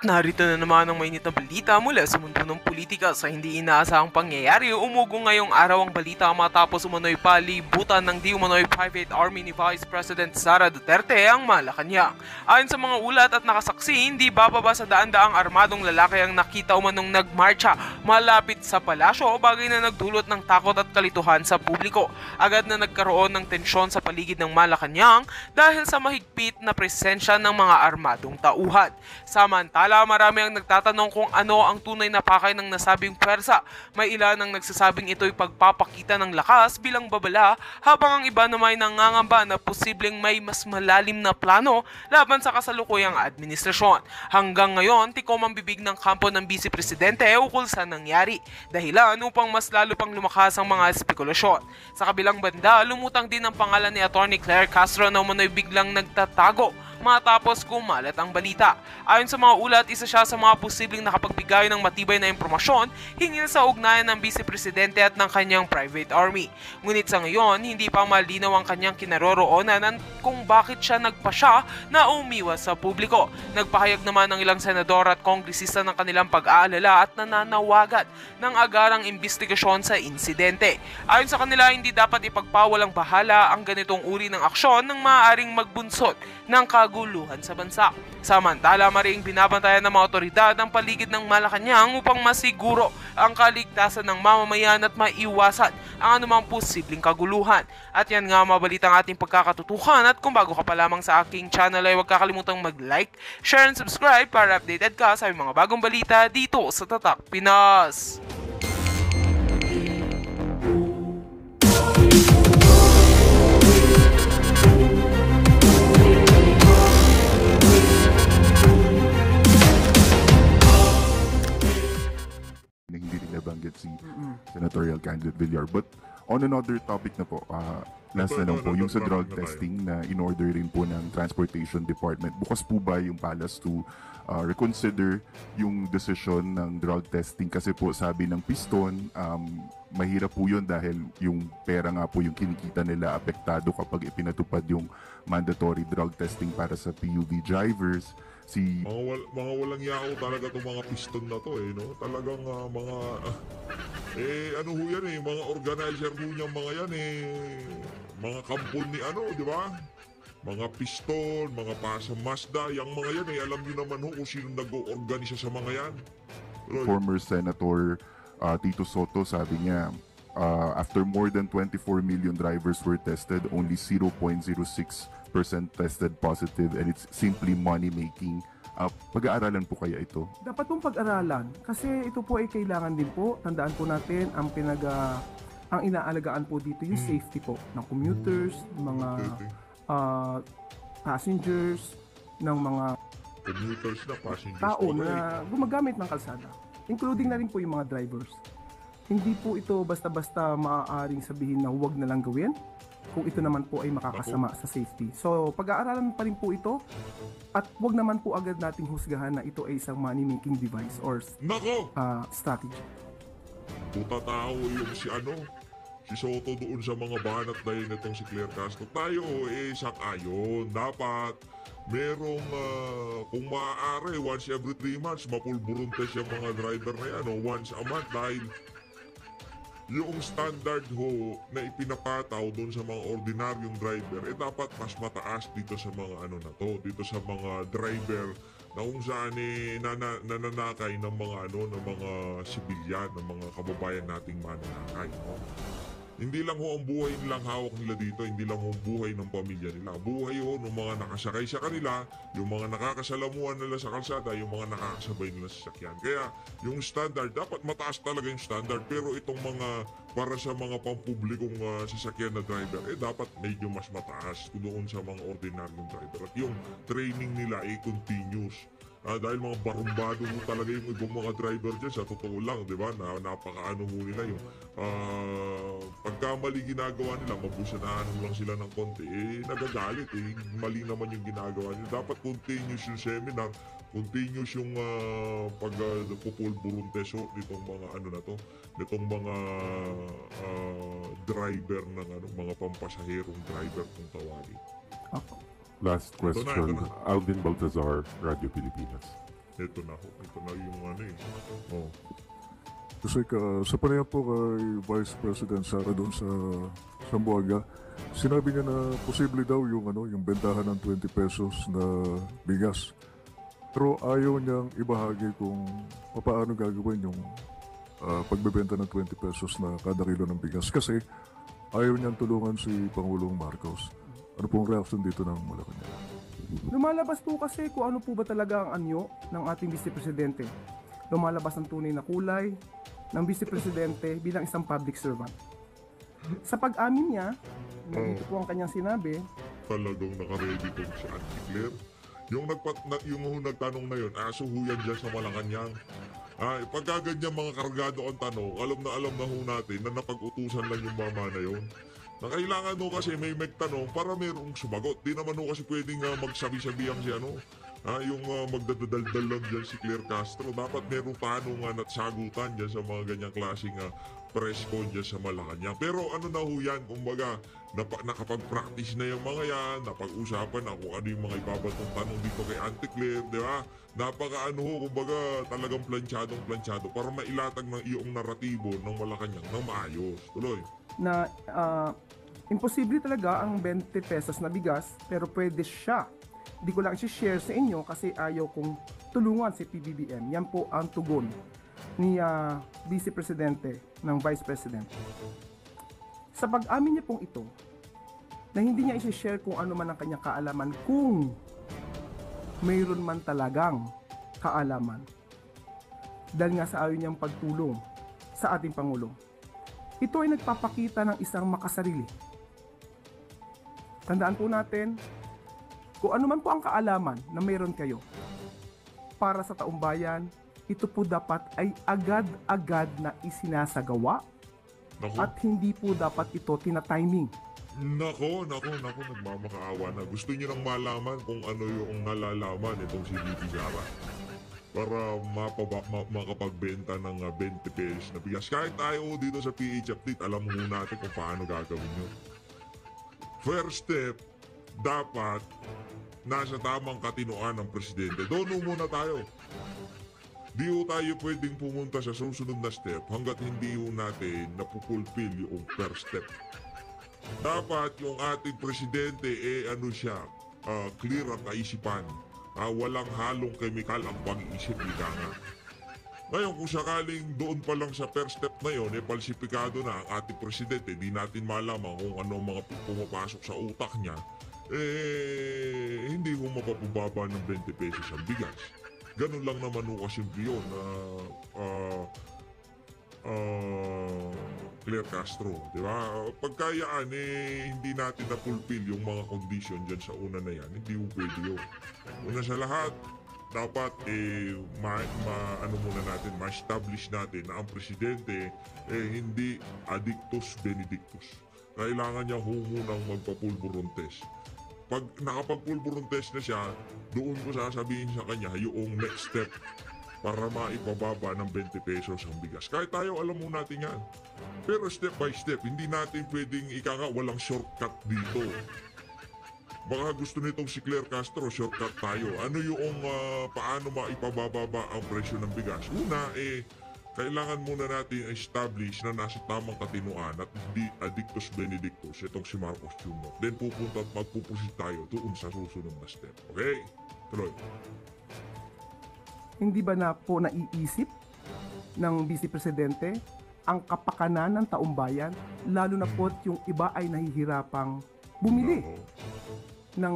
Narito na naman ang mainit na balita mula sa mundo ng politika. Sa hindi inaasahang pangyayari, umugo ngayong araw ang balita matapos umano'y palibutan ng di umano'y private army ni Vice President Sara Duterte ang Malacanang. Ayon sa mga ulat at nakasaksi, hindi bababa sa daan-daang armadong lalaki ang nakita umanong nagmarcha malapit sa palasyo, bagay na nagdulot ng takot at kalituhan sa publiko. Agad na nagkaroon ng tensyon sa paligid ng Malacanang dahil sa mahigpit na presensya ng mga armadong tauhan. Samantala, marami ang nagtatanong kung ano ang tunay na pakay ng nasabing pwersa. May ilan ang nagsasabing ito'y pagpapakita ng lakas bilang babala, habang ang iba naman ay nangangamba na posibleng may mas malalim na plano laban sa kasalukuyang administrasyon. Hanggang ngayon, tikom ang bibig ng kampo ng Vice Presidente ukol sa nangyari, dahilan upang mas lalo pang lumakas ang mga spekulasyon. Sa kabilang banda, lumutang din ang pangalan ni Atty. Claire Castro na umano'y biglang nagtatago matapos kumalat ang balita. Ayon sa mga ulat, isa siya sa mga posibleng nakapagbigay ng matibay na impormasyon hinggil sa ugnayan ng Vice Presidente at ng kanyang private army. Ngunit sa ngayon, hindi pa malinaw ang kanyang kinaroroonan kung bakit siya nagpasya na umiwas sa publiko. Nagpahayag naman ng ilang senador at kongresista ng kanilang pag-aalala at nananawagan ng agarang investigasyon sa insidente. Ayon sa kanila, hindi dapat ipagpawalang bahala ang ganitong uri ng aksyon nang maaaring magbunsod ng kaguluhan sa bansa. Samantala, mariing binabantayan ng mga otoridad ang paligid ng Malacanang upang masiguro ang kaligtasan ng mamamayan at maiwasan ang anumang posibleng kaguluhan. At yan nga mabalita ang ating pagkakatutukan, at kung bago ka pa lamang sa aking channel ay huwag kakalimutang mag-like, share and subscribe para updated ka sa mga bagong balita dito sa Tatak Pinas. Hindi rin nabanggit si senatorial candidate Villar. But on another topic na po, last na lang po, yung sa drug testing na in-order rin po ng Transportation Department. Bukas po ba yung palace to reconsider yung decision ng drug testing? Kasi po sabi ng piston, mahirap po yun dahil yung pera nga po yung kinikita nila apektado kapag ipinatupad yung mandatory drug testing para sa PUV drivers. Mga walang yao talaga itong mga piston na to no? Talagang ano ho yan mga organizer ho niyang mga yan mga kampon ni di ba? Mga piston, mga pasa Mazda, yung mga yan alam niyo naman ho kung sino nag-o-organisa sa mga yan. Former Senator Tito Soto, sabi niya, after more than 24 million drivers were tested, only 0.06% tested positive, and it's simply money making. Pag-aaralan po kaya ito? Dapat pong pag-aralan kasi ito po ay kailangan din po, tandaan po natin ang inaalagaan po dito yung safety po ng commuters, mga passengers, ng mga tao na gumagamit ng kalsada, including na rin po yung mga drivers. Hindi po ito basta-basta maaaring sabihin na huwag na lang gawin kung ito naman po ay makakasama sa safety. So, pag-aaralan pa rin po ito, at huwag naman po agad nating husgahan na ito ay isang money-making device or strategy. Puta tao yung si Soto doon sa mga banat na yun itong si Claire Castro. Tayo sang-ayon. Dapat merong, kung maaari, once every 3 months, mapulburong test yung mga driver na yan, once a month, dahil yung standard ho na ipinapataw doon sa mga ordinaryong driver dapat mas mataas dito sa mga dito sa mga driver na kung saan nananakay ng mga ng mga sibilyan, ng mga kababayan nating mananakay, Hindi lang ho ang buhay nilang hawak nila dito, hindi lang ho ang buhay ng pamilya nila. Buhay ho ng mga nakasakay sa kanila, yung mga nakakasalamuhan nila sa kalsada, yung mga nakakasabay nila sa sakyan. Kaya yung standard, dapat mataas talaga yung standard. Pero itong mga para sa mga pampublikong sasakyan na driver, dapat medyo mas mataas doon sa mga ordinaryong driver. At yung training nila continuous. Dahil mga barumbado mo talaga yung ibang mga driver dyan, sa totoo lang, di ba? Napakaano mo nila yung pagkamali ginagawa nila, mabusanahan mo lang sila ng konti, nagagalit, mali naman yung ginagawa nila. Dapat continuous yung seminar, continuous yung pagpupulburong teso nitong mga nitong mga driver ng mga pampasaherong driver kung tawagin. Last question, Alvin Baltazar, Radio Pilipinas. Ito na yung ano eh. Oh. Kasi sa panayam po kay Vice President Sara doon sa Zamboanga, sinabi niya na posible daw yung bentahan ng 20 pesos na bigas. Pero ayaw niyang ibahagi kung paano gagawin yung pagbebenta ng 20 pesos na kada kilo ng bigas. Kasi ayaw niyang tulungan si Pangulong Marcos. Ano pong reaction dito ng Malacanang? Lumalabas po kasi kung ano po ba talaga ang anyo ng ating Vice Presidente. Lumalabas ang tunay na kulay ng Vice Presidente bilang isang public servant. Sa pag-amin niya, ito po ang kanyang sinabi, Talagang naka-ready kung si Auntie Claire. Yung nagtanong na yun, suhuyan dyan sa Malacanang. Pagka ganyan mga kargado ang tanong, alam na ho natin na napag-utusan lang yung mama na yun. Na kailangan ho kasi may magtanong para mayroong sumagot. Di naman ho kasi pwedeng magsabi-sabihang si yung magdadaldal lang dyan si Claire Castro. Dapat merong tanungan at sagutan dyan sa mga ganyang klaseng press con dyan sa Malacanang. Pero ano na ho yan, kumbaga, nakapag-practice na yung mga yan, napag-usapan na kung ano yung mga ibabatong tanong dito kay Auntie Claire, di ba? Kumbaga, talagang planchado para mailatag ng iyong naratibo ng Malacanang ng maayos. Tuloy. na imposible talaga ang 20 pesos na bigas, pero pwede siya. Di ko lang i-share sa inyo kasi ayaw kong tulungan si PBBM. Yan po ang tugon ni Vice Presidente ng Vice President. Sa pag-amin niya pong ito, na hindi niya i-share kung ano man ang kanyang kaalaman, kung mayroon man talagang kaalaman. Dahil nga sa ayaw niyang pagtulong sa ating Pangulo. Ito ay nagpapakita ng isang makasarili. Tandaan po natin, kung ano man po ang kaalaman na mayroon kayo para sa taong bayan, ito po dapat ay agad-agad na isinasagawa. Naku. At hindi po dapat ito tina-timing. Nako, nagmamakaawa na. Gusto niyo nang malaman kung ano yung nalalaman itong si Bibi Sara. Para makapagbenta ng 20 pesos na bigas. Kahit tayo dito sa PH Update, alam mo natin kung paano gagawin yun. First step, dapat nasa tamang katinoan ng presidente. Doon muna tayo. Di ho tayo pwedeng pumunta sa susunod na step hanggat hindi ho natin napupulfill yung first step. Dapat yung ating presidente clear ang kaisipan. Walang halong chemical ang pag-iisip ni Ganga. Ngayon kung sakaling doon pa lang sa first step na yun, palsipikado na ang ating presidente, di natin malaman kung ano mga pumapasok sa utak niya, hindi ho mapapababa ng 20 pesos ang bigas. Ganun lang naman ho kasimple yun na Claire Castro, di ba? Pagkayaan, hindi natin na-fulfill yung mga condition dyan sa una na yan, hindi mo pwede yun. Una sa lahat, dapat ma-establish natin na ang presidente hindi addictus benedictus. Kailangan niya munang magpa-pulburon test. Pag nakapag-pulburon test na siya, doon ko sasabihin sa kanya yung next step para maipababa ng 20 pesos ang bigas. Kahit tayo, alam mo natin yan. Pero step by step, hindi natin pwedeng walang shortcut dito. Baka gusto nitong si Claire Castro, shortcut tayo. Ano yung paano maipababa ang presyo ng bigas? Una, kailangan muna natin establish na nasa tamang katinuan at hindi addictus benedictus itong si Marcos Jr. Then pupunta at magpupusit tayo doon sa susunod na step. Okay? Tuloy. Hindi ba na po naiisip ng Vice Presidente ang kapakanan ng taong bayan, lalo na po yung iba ay nahihirapang bumili ng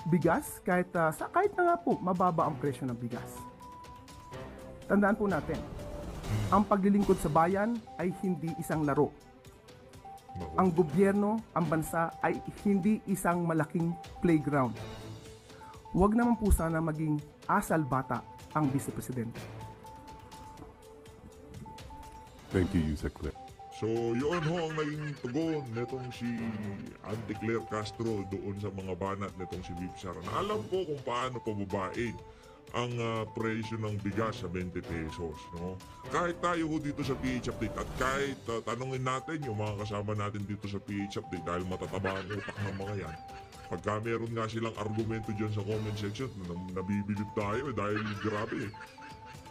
bigas kahit na nga po mababa ang presyo ng bigas. Tandaan po natin, ang paglilingkod sa bayan ay hindi isang laro. Ang gobyerno, ang bansa ay hindi isang malaking playground. Huwag naman po sana maging asal bata ang Vice Presidente. Thank you, Yusek Claire. So, yun ho ang naging tugon netong si Auntie Claire Castro doon sa mga banat netong si Viv Sara. Na alam ko kung paano pababain ang presyo ng bigas sa 20 pesos. No? Kahit tayo ho dito sa PH Update at kahit tanungin natin yung mga kasama natin dito sa PH Update dahil matataba ang utak ng mga yan. Pagka meron nga silang argumento dyan sa comment section, nabibilib tayo dahil grabe.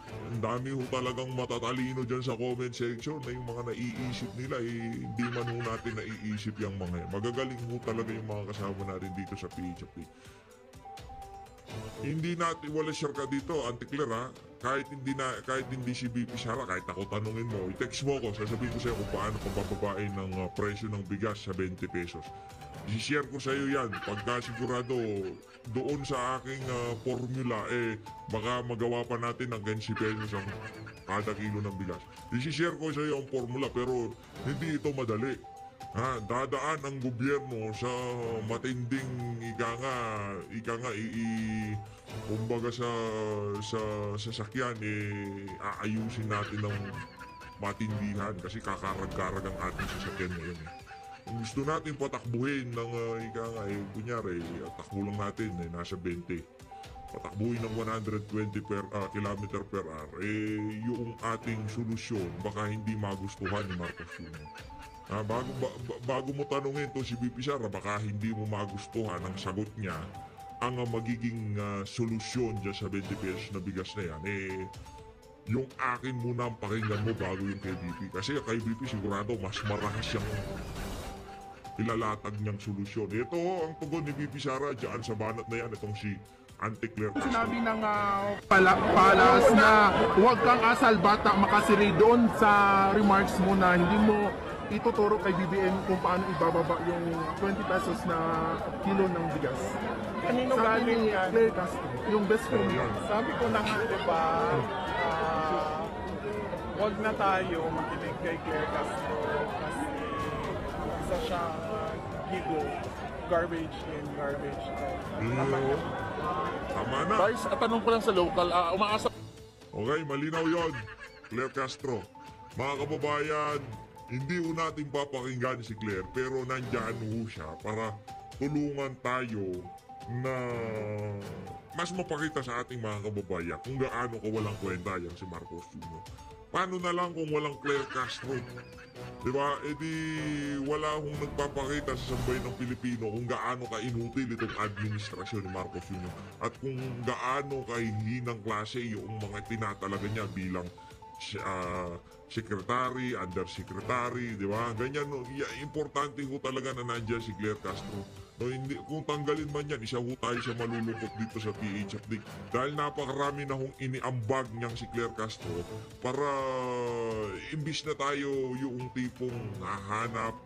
Ang dami ho talagang matatalino dyan sa comment section na yung mga naiisip nila hindi man ho natin naiisip yung mga yan. Magagaling ho talaga yung mga kasama natin dito sa PH Update. Hindi natin, wala share ka dito, Antikler ha. Kahit hindi si BP Sara, kahit ako tanungin mo, i-text mo ako, sasabihin ko sa'yo kung paano pabababain ng presyo ng bigas sa 20 pesos. I-share ko sa'yo yan. Pagka sigurado doon sa aking formula, baka magawa pa natin ng 15 pesos ang kada kilo ng bigas. I-share ko sa'yo ang formula pero hindi ito madali. Dadaan ang gobyerno sa matinding kumbaga sa sasakyan aayusin natin ng matindihan kasi kakarag-karag ang ating sasakyan ngayon. Kung gusto natin patakbuhin ng kunyari, takbo lang natin nasa 20. Patakbuhin ng 120 km per hour, yung ating solusyon baka hindi magustuhan ni Marcos Jr. Bago mo tanungin to si BP Sara, baka hindi mo magustuhan ang sagot niya. Ang magiging solusyon dyan sa 20 pesos na bigas na yan, yung akin muna ang pakinggan mo bago yung kay BP. Kasi kay BP sigurado mas marahas yung ilalatag niyang solusyon. Ito ang tugon ni BP Sara dyan sa banat na yan, itong si Antikler. Sinabi ng palas na huwag kang asal bata makasiri doon sa remarks mo na hindi mo ituturo kay BBM kung paano ibababa yung 20 pesos na kilo ng bigas. Kanino Sabi galing ni yan? Claire Castro, yung best friend niya. Sabi ko na nga, diba, wag na tayo makinig kay Claire Castro kasi isa siyang gigo, garbage in, garbage out. Tama na. Vice, tanong ko lang sa local, umaasa Okay, malinaw yon, Claire Castro. Mga kababayan, hindi ho natin papakinggan si Claire pero nandyan ho siya para tulungan tayo na mas mapakita sa ating mga kababayan kung gaano kawalang kwenta yan si Marcos Jr. Paano na lang kung walang Claire Castro? Diba? Wala hong nagpapakita sa sambayan ng Pilipino kung gaano ka-inutil itong administrasyon ni Marcos Jr. At kung gaano kahinang klase yung mga tinatalaga niya bilang secretary, undersecretary, di ba? Ganyan, no? Importante ho talaga na nandiyan si Claire Castro. No, hindi, kung tanggalin man yan, isa ho tayo siya malulungkot dito sa PH Update. Dahil napakarami na hong iniambag niyang si Claire Castro para imbis na tayo yung tipong nahanap,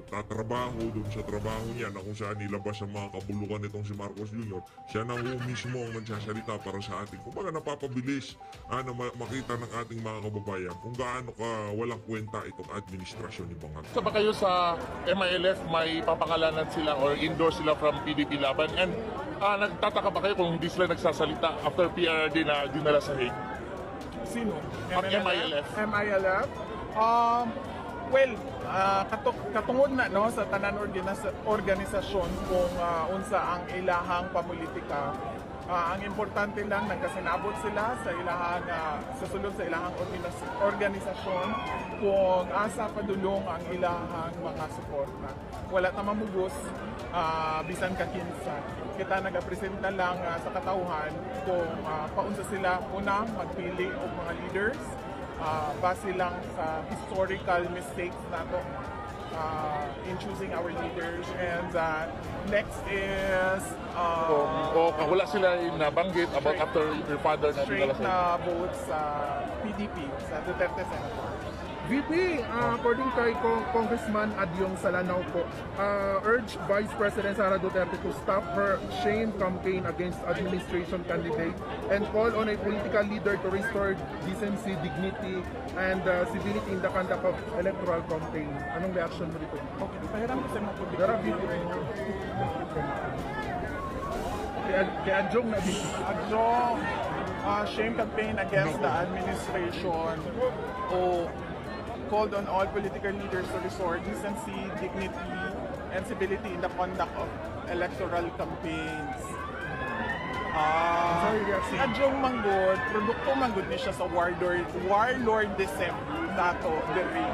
tatrabaho dun sa trabaho niya na kung saan nilabas ang mga kabulukan nitong si Marcos Jr. Siya na ho mismo ang nagsasalita para sa atin. Kung baga napapabilis na makita ng ating mga kababayan kung gaano ka walang kwenta itong administrasyon ni Bangag. ba kayo sa MILF may papangalanan sila or endorse sila from PDP Laban and nagtataka ba kayo kung hindi sila nagsasalita after PRD na dinala sa Hague? Sino? Ang MILF? MILF? Well, katungod na no sa tanan organisasyon kung unsa ang ilahang pamulitika. Ang importante lang nagkasinabot sila sa ilahang sa sulod sa ilahang organisasyon kung asa padulong ang ilahang mga suporta. Wala ta mamugos bisan ka kinsa. Kita nagapresenta lang sa katauhan kung paunsa sila unang magpili og mga leaders base lang sa historical mistakes nato in choosing our leaders. And next is wala sila nabanggit about after your father na dinala straight sa na votes sa PDP, sa Duterte Senator. VP, according kay Congressman Adyong Salanao po, urged Vice President Sara Duterte to stop her shame campaign against administration candidate and call on a political leader to restore decency, dignity, and civility in the conduct of electoral campaign. Anong reaction mo dito? Okay, pahiram ko sa mga public. Gara, VP. Kay Adyong na VP. Adjong shame campaign against the administration o called on all political leaders to restore decency, dignity, and civility in the conduct of electoral campaigns. Sorry, Si Adjong Manggod, produkto manggod ni siya sa warlordism nato diri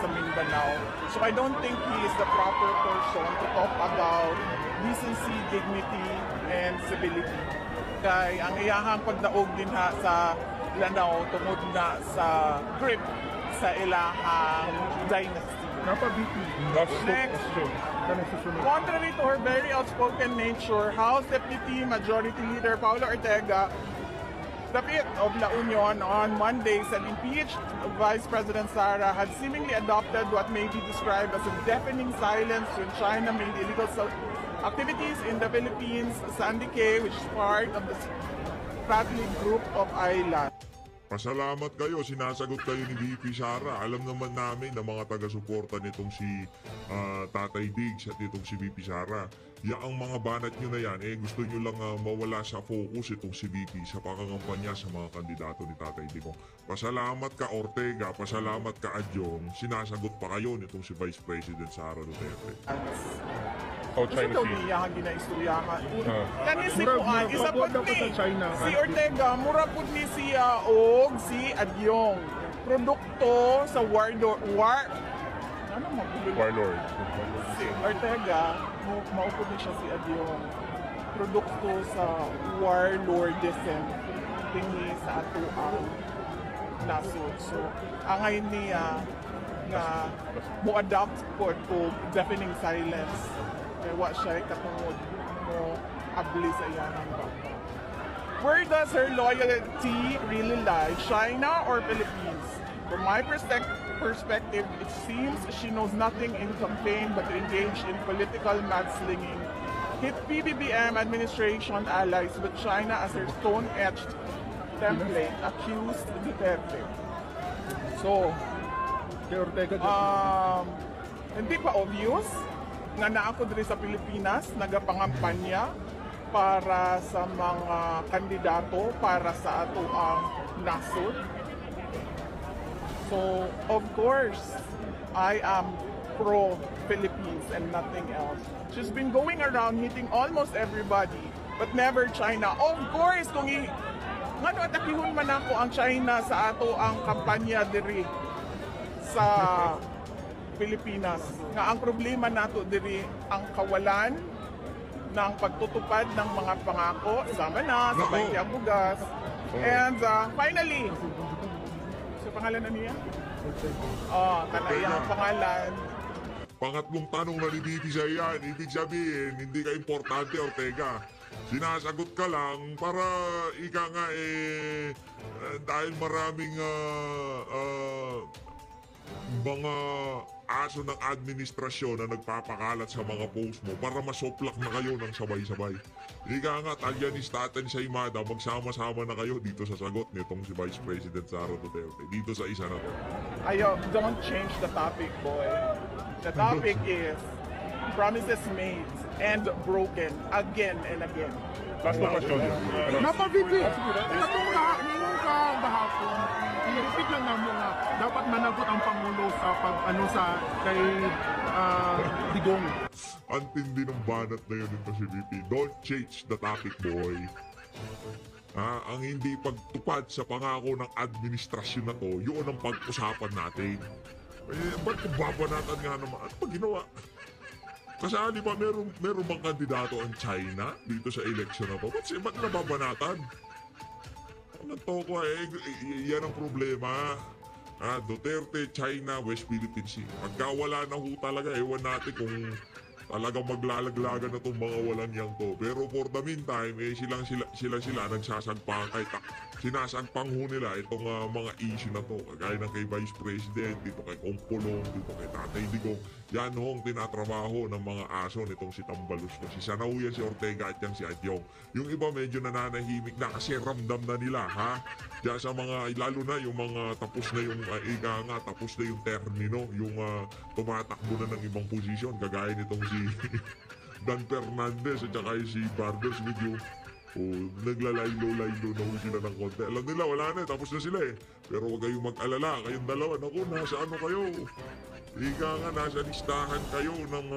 sa Mindanao. So I don't think he is the proper person to talk about decency, dignity, and civility. Kay ang iyahang pagdaog din ha sa Lanao tungod na sa grip sa ilahang dynasty. Napa-BP. Next. Contrary to her very outspoken nature, House Deputy Majority Leader Paula Ortega, dapit of La Union on Monday said impeached Vice President Sara had seemingly adopted what may be described as a deafening silence when China made illegal activities in the Philippines, Sandy Cay, which is part of the Spratly Group of Islands. Pasalamat kayo, sinasagot kayo ni VP Sara. Alam naman namin na mga taga-suporta nitong si Tatay Diggs at itong si VP Sara. Ang mga banat nyo na yan, gusto nyo lang mawala sa focus itong si VP sa pangangampanya sa mga kandidato ni Tatay Digong. Pasalamat ka Ortega, pasalamat ka Adjong, sinasagot pa kayo nitong si Vice President Sara Duterte. Kasi daw niya ginaistoryahan. Kani si Kuan, isa po ni si Ortega, mura po ni siya og si Adyong. Produkto sa warlord. Si Ortega, maupod ni siya si Adyong. Produkto sa warlordism tingi sa ato ang nasod. So, angay niya nga mo-adapt po to deafening silence. Kaya wa siya katungod mo abli sa iyang bangka. Where does her loyalty really lie? China or Philippines? From my perspective, it seems she knows nothing in campaign but to engage in political mudslinging. Hit PBBM administration allies with China as her stone-etched template, accused Duterte. So, hindi pa obvious nga naa ko diri sa Pilipinas nagapangampanya para sa mga kandidato para sa ato ang nasod. So, of course, I am pro-Philippines and nothing else. She's been going around meeting almost everybody, but never China. Of course, kung ngano atakihon man ako ang China sa ato ang kampanya diri sa Pilipinas. Nga ang problema nato diri ang kawalan ng pagtutupad ng mga pangako sama na sa Bayan Bugas. And finally, sa pangalan na niya? Kanayang pangalan. Pangatlong tanong na ni VP sa yan, ibig sabihin, hindi ka importante Ortega. Sinasagot ka lang para ika nga dahil maraming mga aso ng administrasyon na nagpapakalat sa mga post mo para masoplak na kayo ng sabay-sabay. Ika nga, talyanistatan sa imada, magsama-sama na kayo dito sa sagot nitong si Vice President Sara Duterte. Dito sa isa na to. Ayo, don't change the topic, boy. The topic is promises made and broken again and again. Last na question. Napa-VP, katong ningon ka bahapon, i-repeat lang na mo nga, dapat managot ang Pangulo sa sa kay Digong. Ang tindi ng banat na yun ito si VP. Don't change the topic, boy. Ang hindi pagtupad sa pangako ng administrasyon na to, yun ang pag-usapan natin. Ba't kung babanatan nga naman? Ano ba ginawa? Kasali ba meron bang kandidato ang China dito sa election na to? Ba't nababanatan? Ano to ko yan ang problema. Duterte, China, West Philippine Sea. Pagka wala na ho talaga, ewan natin kung talagang maglalaglagan na itong mga walang yang to. Pero for the meantime, sila nagsasagpang kahit sinasagpang ho nila itong mga issue na to. Kagaya ng kay Vice President, dito kay Kongpolong, dito kay Tatay Digong. Yan ho ang tinatrabaho ng mga aso nitong si Tambalus ko. Si Sanauyan, si Ortega at yan si Adyong. Yung iba medyo nananahimik na kasi ramdam na nila, ha? Diyan sa mga, lalo na yung mga tapos na yung, tapos na yung termino, yung tumatakbo na ng ibang posisyon. Kagaya nitong si Dan Fernandez at saka si Barbers medyo naglalaylo-laylo na sila ng konti. Alam nila, wala na, tapos na sila eh. Pero huwag kayong mag-alala, kayong dalawa, naku, nasa ano kayo? Ika nga, nasa listahan kayo ng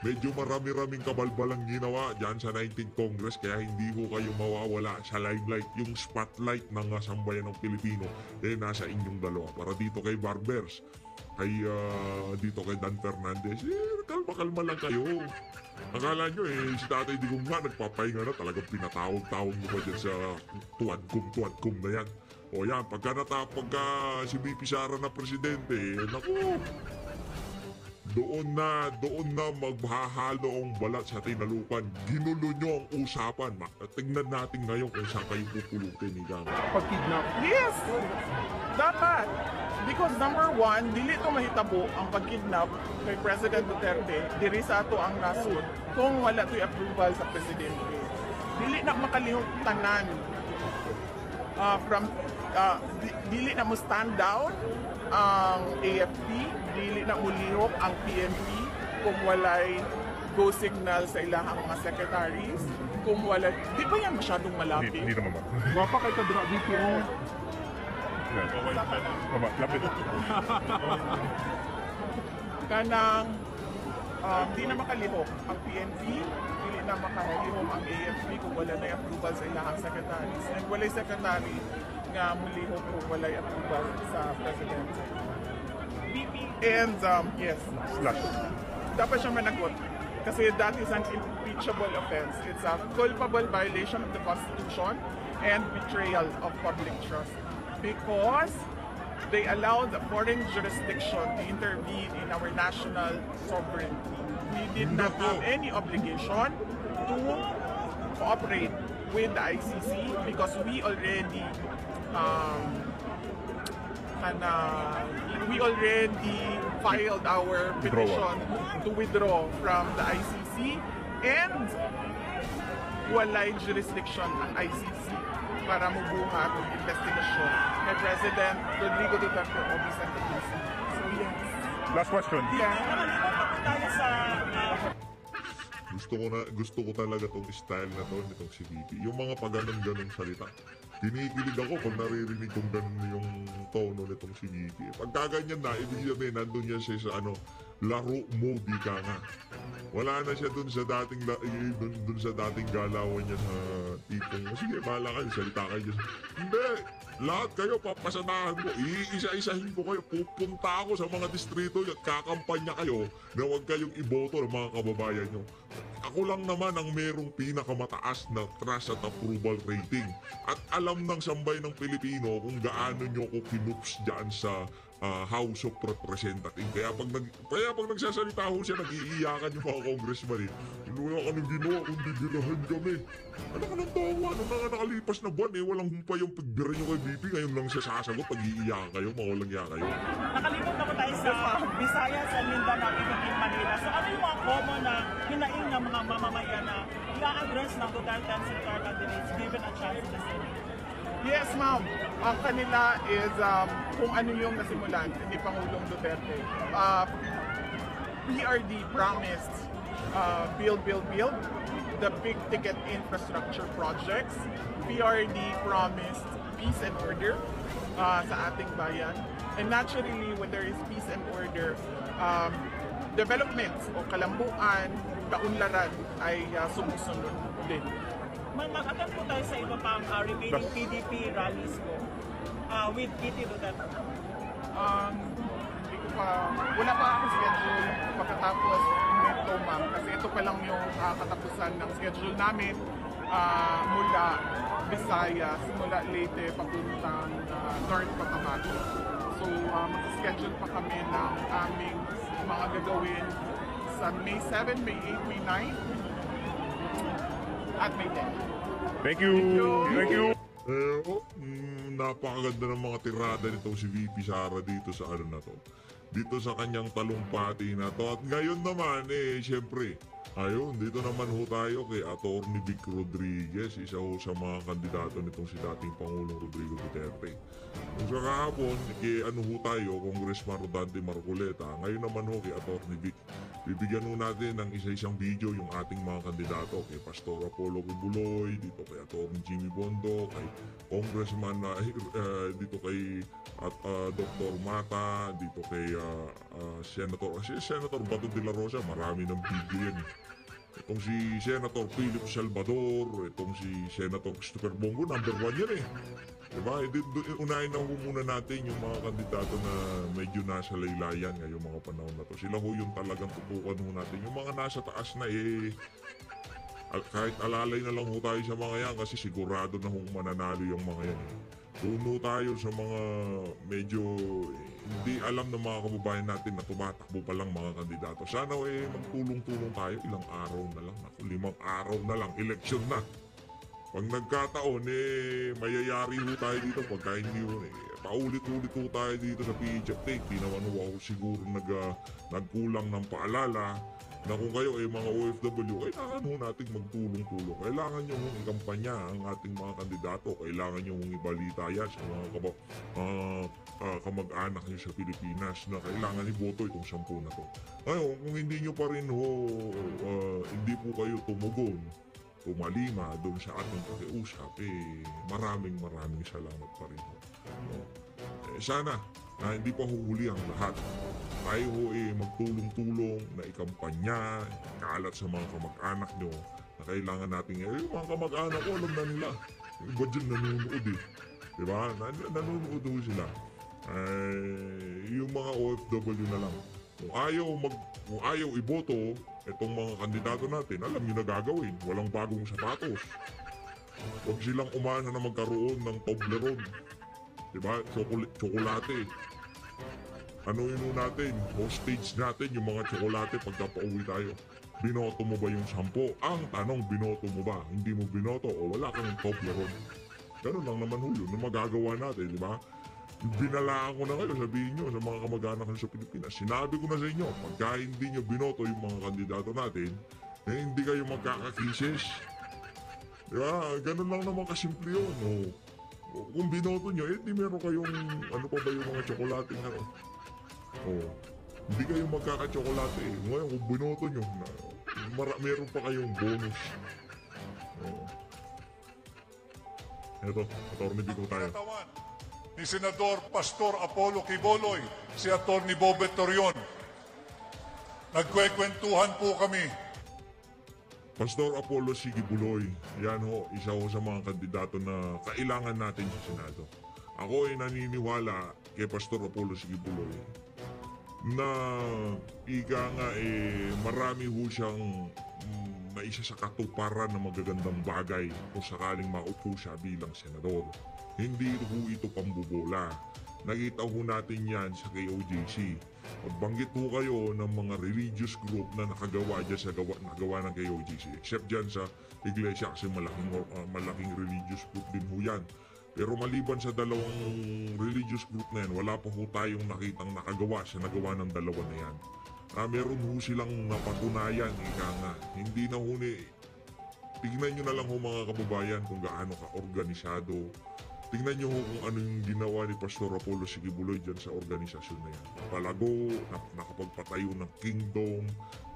medyo marami-raming kabalbalang ginawa dyan sa 19th Congress kaya hindi ko kayo mawawala sa limelight. Yung spotlight ng sambayan ng Pilipino nasa inyong dalawa. Para dito kay Barbers, dito kay Dan Fernandez, kalma-kalma lang kayo. Akala nyo si Tatay Digong nga nagpapahinga na, talagang pinatawag-tawag nyo pa dyan sa tuwadkum na yan. O yan, pagka si BP Sara na presidente, naku, doon na maghahalo ang balat sa tinalupan. Ginulo nyo ang usapan. Tingnan natin ngayon kung saan kayo pupulutin. Pag-kidnap. Yes! Dapat! Because number one, dili ito mahitabo ang pag-kidnap kay President Duterte, diri sa ato ang nasod, kung wala ito'y approval sa Presidente. Dili na makalihok tanan dili na mo stand down ang AFP, dili na mulihok ang PNP kung walay go signal sa ilahang mga secretaries, kung walay, di ba yan masyadong malapit? Hindi naman ba? Wapa kay Kadra BPO. Lapit. Kanang di na makalihok ang PNP, dili na makalihok ang AFP kung wala na approval sa ilahang secretaries. And walay secretary nga mulihok kung walay approval sa Presidente. And yes, dapat siya managot. Kasi that is an impeachable offense. It's a culpable violation of the Constitution and betrayal of public trust. Because they allowed a foreign jurisdiction to intervene in our national sovereignty. We did not have any obligation to cooperate with the ICC because we already filed our petition to withdraw from the ICC, and walay jurisdiction ang ICC para mubuhat ng investigasyon kay President Rodrigo Duterte o Vicente Quezon. So yes. Last question. Gusto ko talaga tong style na to nitong si BP. Yung mga paganon-ganon salita. Kinikilig ako pag naririnig kong ganun yung tono nitong si BP. Pagka ganyan na, ibig sabihin, nandun niya siya sa laro mode, ka nga. Wala na siya dun sa dating galawan niya sa tipong, sige, bahala kayo, salita kayo. Hindi! Lahat kayo, papasanahan ko. Iisa-isahin ko kayo. Pupunta ako sa mga distrito at kakampanya kayo na huwag kayong iboto ng mga kababayan nyo. Ako lang naman ang merong pinakamataas na trust at approval rating. At alam ng sambay ng Pilipino kung gaano nyo ko kinups dyan sa House of Representatives. Kaya pag nagsasalita ho siya, nag-iiyakan yung mga congressman eh. Wala ka nang ginawa, kundi birahan kami. Ano ka nang tawa? Ano na nakalipas na buwan eh, walang humpa yung pagbira nyo kay BP. Ngayon lang siya sasagot, pag-iiyakan kayo, mawalang iya kayo. Nakalimot na po tayo sa Visayas and Mindanao, even in Manila. So ano yung mga common na hinaing ng mga mamamayan na i-address ng Duterte and Senator candidates given a chance in the Senate? Yes, ma'am. Ang kanila is kung ano yung nasimulan ni Pangulong Duterte. PRD promised build, the big ticket infrastructure projects. PRD promised peace and order sa ating bayan. And naturally, when there is peace and order, developments o kalambuan, kaunlaran ay sumusunod din. Mag-attend po tayo sa iba pang remaining PDP rallies ko with PT Duterte. Wala pa ako schedule pagkatapos nito, ma'am. Kasi ito pa lang yung katapusan ng schedule namin mula Visayas, mula Leyte, papuntang North Cotabato. So, mag-schedule pa kami ng aming mga gagawin sa May 7, May 8, May 9, at May 10. Thank you. Napakaganda ng mga tirada nitong si VP Sara dito sa dito sa kanyang talumpati na to. At ngayon naman syempre, dito naman ho tayo kay Atty. Vic Rodriguez, isa ho sa mga kandidato nitong si dating Pangulong Rodrigo Duterte. Kung sa kahapon, kay ho tayo, Congressman Rodante Marcoleta. Ngayon naman ho kay Atty. Vic. bibigyan ho natin ng isa-isang video yung ating mga kandidato kay Pastor Apollo Kibuloy, dito kay Atty. Jimmy Bondo, kay Congressman dito kay Dr. Mata, dito kay Senator Bato de la Rosa, marami ng video yan. Itong si Senator Philip Salvador, itong si Senator Christopher Bongo, number 1 yan eh. Diba? Unahin na ho muna natin yung mga kandidato na medyo nasa laylayan ngayong mga panahon na to. Sila ho yung talagang tutukan ho natin. Yung mga nasa taas na kahit alalay na lang ho tayo sa mga yan kasi sigurado na hong mananalo yung mga yan. Tuno tayo sa mga medyo hindi alam ng mga kababayan natin na tumatakbo pa lang mga kandidato. Sana magtulong-tulong tayo ilang araw na lang. 5 araw na lang, eleksyon na. Pag nagkataon, mayayari ho tayo dito. Pagka hindi ho, paulit-ulit ho tayo dito sa PH Update. Di naman ho ako siguro nagkulang ng paalala na kung kayo mga OFW, kailangan ho natin magtulong-tulong. Kailangan nyo hong ikampanya ang ating mga kandidato. Kailangan nyo hong ibalita yan sa mga kamag-anak nyo sa Pilipinas na kailangan iboto itong 10 na to. Ngayon, kung hindi nyo pa rin hindi po kayo tumugon, tumalima doon sa ating pakiusap, maraming salamat pa rin. Sana na hindi pa huhuli ang lahat. Tayo magtulong-tulong na ikampanya, kalat sa mga kamag-anak nyo na kailangan natin. Yung mga kamag-anak ko, alam na nila. Yung iba dyan nanonood Diba? Nanonood sila. Yung mga OFW na lang. Kung ayaw iboto, itong mga kandidato natin, alam nyo na gagawin. Walang bagong sapatos. Huwag silang umana na magkaroon ng Toblerone. Diba? Tsokolate. Ano yun natin? Hostage natin yung mga tsokolate pagka pauwi tayo. Binoto mo ba yung 10? Ang tanong, binoto mo ba? Hindi mo binoto o wala kang Toblerone. Ganun lang naman hulo na magagawa natin, di ba? Binalaan ko na kayo, sabihin nyo sa mga kamag-anak nyo sa Pilipinas. Sinabi ko na sa inyo, pagka hindi nyo binoto yung mga kandidato natin, hindi kayo magkakakisis. Di ba? Ganun lang naman kasimple yun. Kung binoto nyo, di meron kayong, ano pa ba yung mga tsokolate nga. Hindi kayo magkakatsokolate. Ngayon, kung binoto nyo, meron pa kayong bonus. Ito, Atty. Bico tayo. Ni Senador Pastor Apollo Kibuloy, si Atty. Bobet Torion. Nagkwekwentuhan po kami. Pastor Apollo Kibuloy, yan ho, isa ho sa mga kandidato na kailangan natin sa Senado. Ako ay naniniwala kay Pastor Apollo Kibuloy na marami ho siyang na isa sa katuparan ng magagandang bagay kung sakaling maupo siya bilang senador. Hindi ho ito pambubola. Nakita ho natin yan sa KOJC. Magbanggit ho kayo ng mga religious group na nakagawa dyan sa nagawa ng KOJC. Except dyan sa iglesia kasi malaking religious group din ho yan. Pero maliban sa dalawang religious group na yan, wala pa ho tayong nakitang nakagawa sa nagawa ng dalawa na yan. Meron ho silang napatunayan, ika nga. Hindi na ho tignan nyo na lang ho mga kababayan kung gaano ka-organisado. Tingnan nyo ho kung ano yung ginawa ni Pastor Apollo Kibuloy dyan sa organisasyon na yan. Palago, nakapagpatayo ng kingdom.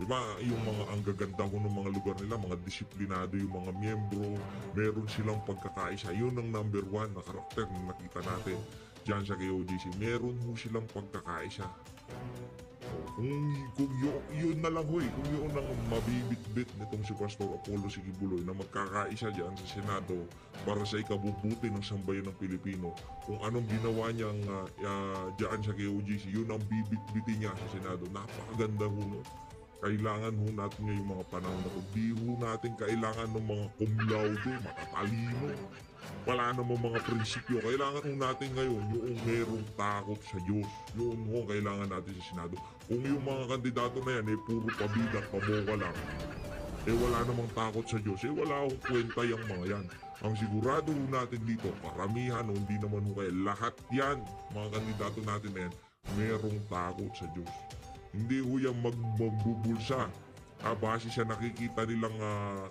Diba, yung mga ang gaganda ho ng mga lugar nila, mga disiplinado yung mga miyembro. Meron silang pagkakaisa. Yun ang number 1 na karakter na nakita natin dyan sa KOJC. Meron ho silang pagkakaisa. Kung yun na lang hoy, kung yun ang mabibit-bit nitong si Pastor Apollo Kibuloy na magkakaisa dyan sa Senado para sa ikabubuti ng sambayan ng Pilipino, kung anong ginawa niyang dyan sa KOJC, yun ang bibit-bitin niya sa Senado. Napakaganda ho no. Kailangan ho natin ngayong mga panahon na ito. Di ho natin kailangan ng mga cum laude, matatalino. Wala namang mga prinsipyo. Kailangan ho natin ngayon yung merong takot sa Diyos. Yun ho kailangan natin sa Senado. Kung yung mga kandidato na yan puro pabida at pamoka lang, wala namang takot sa Diyos, wala akong kwenta yung mga yan. Ang sigurado ho natin dito, karamihan o hindi naman ho kayo, lahat yan, mga kandidato natin na yan, merong takot sa Diyos. Hindi ho yan magbubulsa base sa nakikita nilang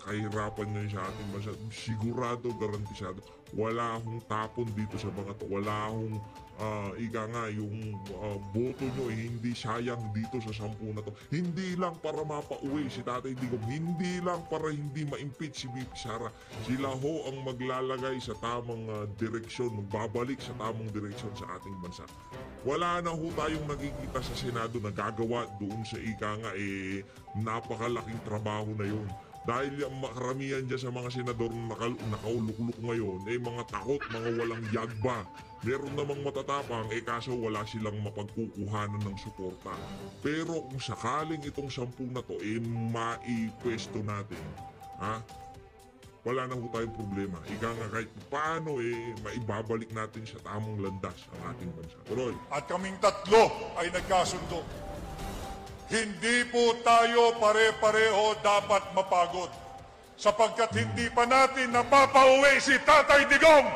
kahirapan ngayon sa ating bansa, sigurado, garantisado, wala akong tapon dito sa mga to. Wala akong ika nga, yung boto nyo hindi sayang dito sa 10 na to. Hindi lang para mapauwi si Tatay Digong, hindi lang para hindi ma-impeach si VP Sara. Sila ho ang maglalagay sa tamang direksyon, magbabalik sa tamang direksyon sa ating bansa. Wala na ho tayong nakikita sa Senado na gagawa doon sa ika nga, napakalaking trabaho na yun. Dahil yung karamihan dyan sa mga senador na nakaulukluk ngayon, mga takot, mga walang yagba. Meron namang matatapang, kaso wala silang mapagkukuhanan ng suporta. Pero kung sakaling itong 10 na to, maipwesto natin, wala na ho tayong problema. Ika nga kahit paano, maibabalik natin sa tamang landas ang ating bansa. Tuloy. At kaming tatlo ay nagkasundo. Hindi po tayo pare-pareho dapat mapagod sapagkat hindi pa natin napapauwi si Tatay Digong.